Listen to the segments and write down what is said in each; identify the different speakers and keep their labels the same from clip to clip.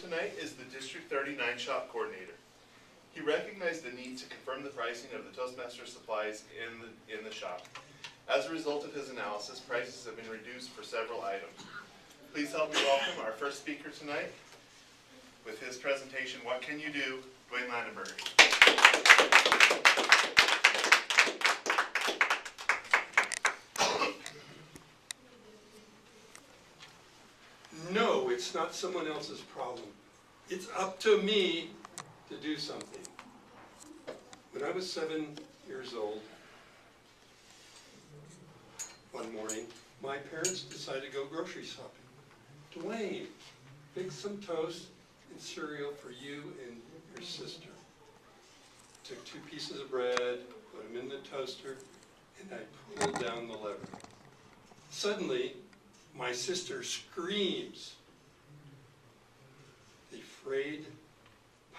Speaker 1: tonight is the District 39 Shop Coordinator. He recognized the need to confirm the pricing of the Toastmaster supplies in the shop. As a result of his analysis, prices have been reduced for several items. Please help me welcome our first speaker tonight with his presentation, What Can You Do? Dwayne Landenberger.
Speaker 2: No, it's not someone else's problem. It's up to me to do something. When I was 7 years old, one morning, my parents decided to go grocery shopping. Dwayne, bake some toast and cereal for you and your sister. Took 2 pieces of bread, put them in the toaster, and I pulled down the lever. Suddenly, my sister screams. The frayed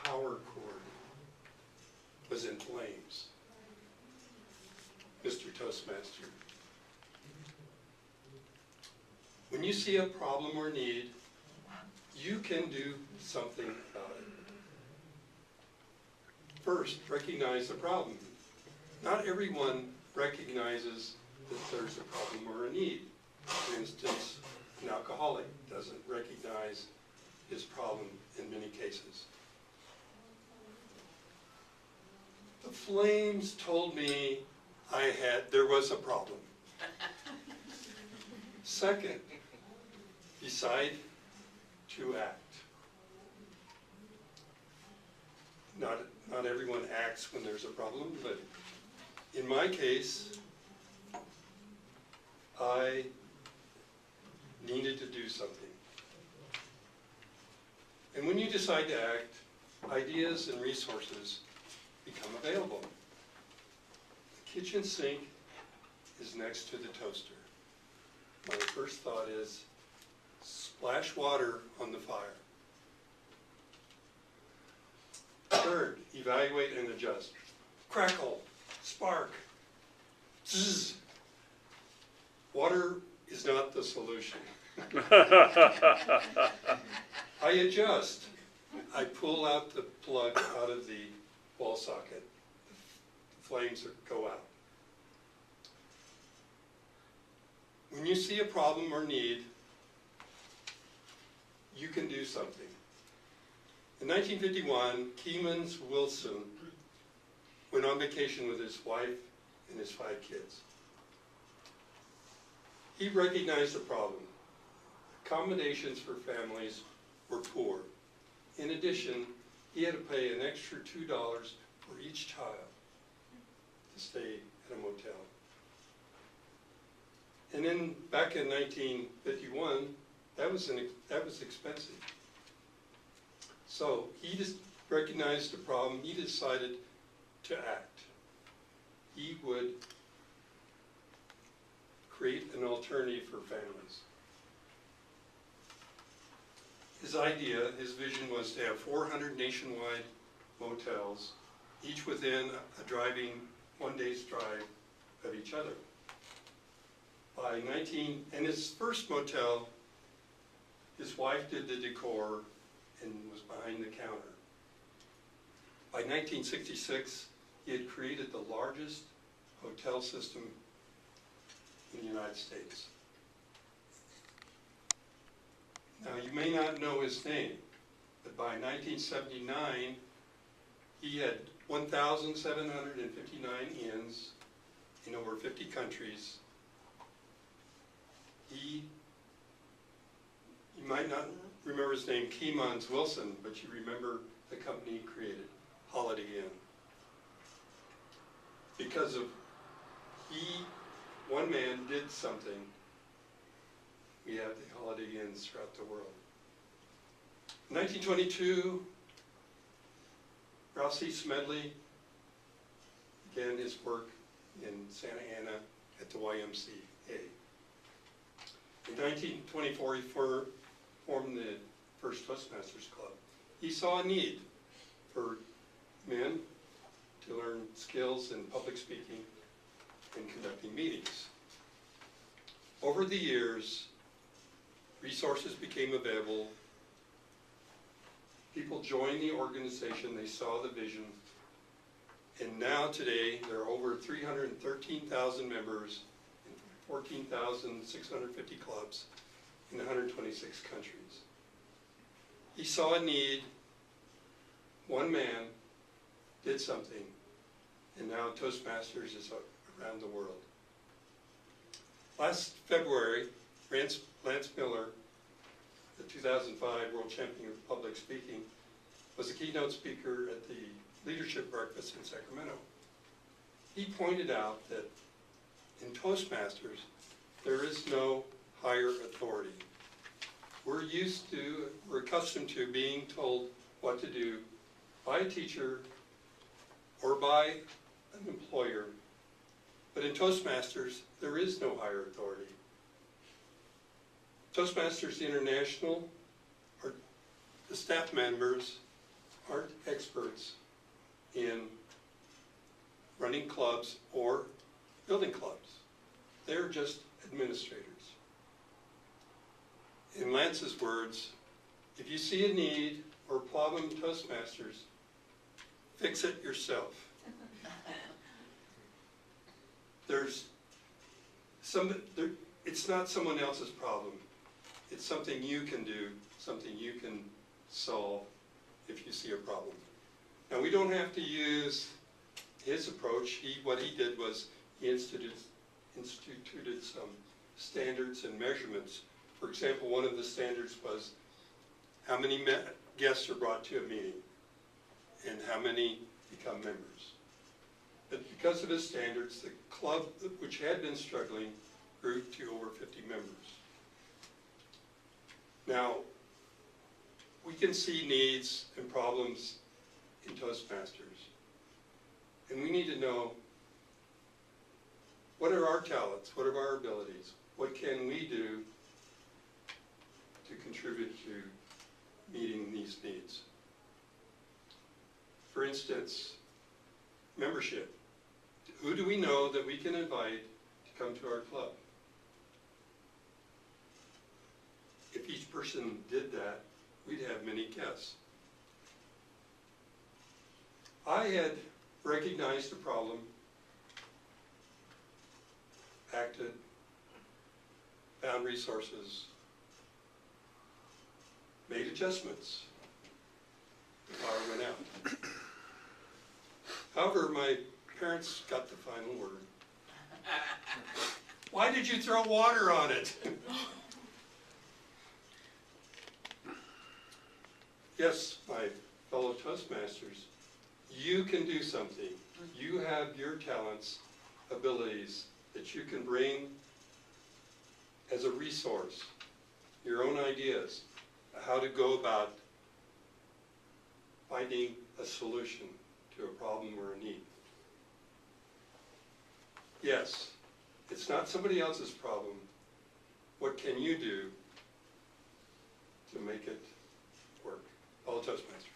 Speaker 2: power cord was in flames. Mr. Toastmaster, when you see a problem or need, you can do something about it. First, recognize the problem. Not everyone recognizes that there's a problem or a need. For instance, an alcoholic doesn't recognize his problem in many cases. The flames told me there was a problem. Second, decide to act. Not everyone acts when there's a problem, but in my case, I needed to do something. And when you decide to act, ideas and resources become available. The kitchen sink is next to the toaster. My first thought is, splash water on the fire. Third, evaluate and adjust. Crackle, spark, zzz. Water is not the solution. I adjust. I pull out the plug out of the wall socket. The flames go out. When you see a problem or need, you can do something. In 1951, Keemans Wilson went on vacation with his wife and his 5 kids. He recognized the problem. Accommodations for families were poor. In addition, he had to pay an extra $2 for each child to stay at a motel. And then back in 1951, that was expensive. So he just recognized the problem. He decided to act. He would create an alternative for families. His idea, his vision was to have 400 nationwide motels, each within a driving 1 day's drive of each other. And his first motel, his wife did the decor and was behind the counter. By 1966, he had created the largest hotel system in the United States. Now, you may not know his name, but by 1979, he had 1,759 inns in over 50 countries. You might not remember his name, Keemans Wilson, but you remember the company he created, Holiday Inn. Because of one man did something, we have the Holiday Inns throughout the world. In 1922, Ralph C. Smedley began his work in Santa Ana at the YMCA. In 1924, he formed the first Toastmasters Club. He saw a need for men to learn skills in public speaking and conducting meetings. Over the years, resources became available people joined the organization, they saw the vision, and now today there are over 313,000 members in 14,650 clubs in 126 countries. He saw a need, one man did something, and now Toastmasters is around the world. Last February, Lance Miller, the 2005 World Champion of Public Speaking, was a keynote speaker at the Leadership Breakfast in Sacramento. He pointed out that in Toastmasters, there is no higher authority. We're accustomed to being told what to do by a teacher or by an employer. But in Toastmasters, there is no higher authority. Toastmasters International, the staff members aren't experts in running clubs or building clubs. They're just administrators. In Lance's words, if you see a need or problem in Toastmasters, fix it yourself. It's not someone else's problem. It's something you can do, something you can solve if you see a problem. Now, we don't have to use his approach. What he did was he instituted some standards and measurements. For example, one of the standards was how many guests are brought to a meeting and how many become members. But because of his standards, the club, which had been struggling, grew to over 50 members. Now, we can see needs and problems in Toastmasters. And we need to know, what are our talents? What are our abilities? What can we do to contribute to meeting these needs? For instance, membership. Who do we know that we can invite to come to our club? If each person did that, we'd have many guests. I had recognized the problem, acted, found resources, made adjustments. The power went out. However, my parents got the final word. Why did you throw water on it? Yes, my fellow Toastmasters, you can do something. You have your talents, abilities that you can bring as a resource, your own ideas, how to go about finding a solution to a problem or a need. Yes, it's not somebody else's problem. What can you do to make it work? All Toastmasters.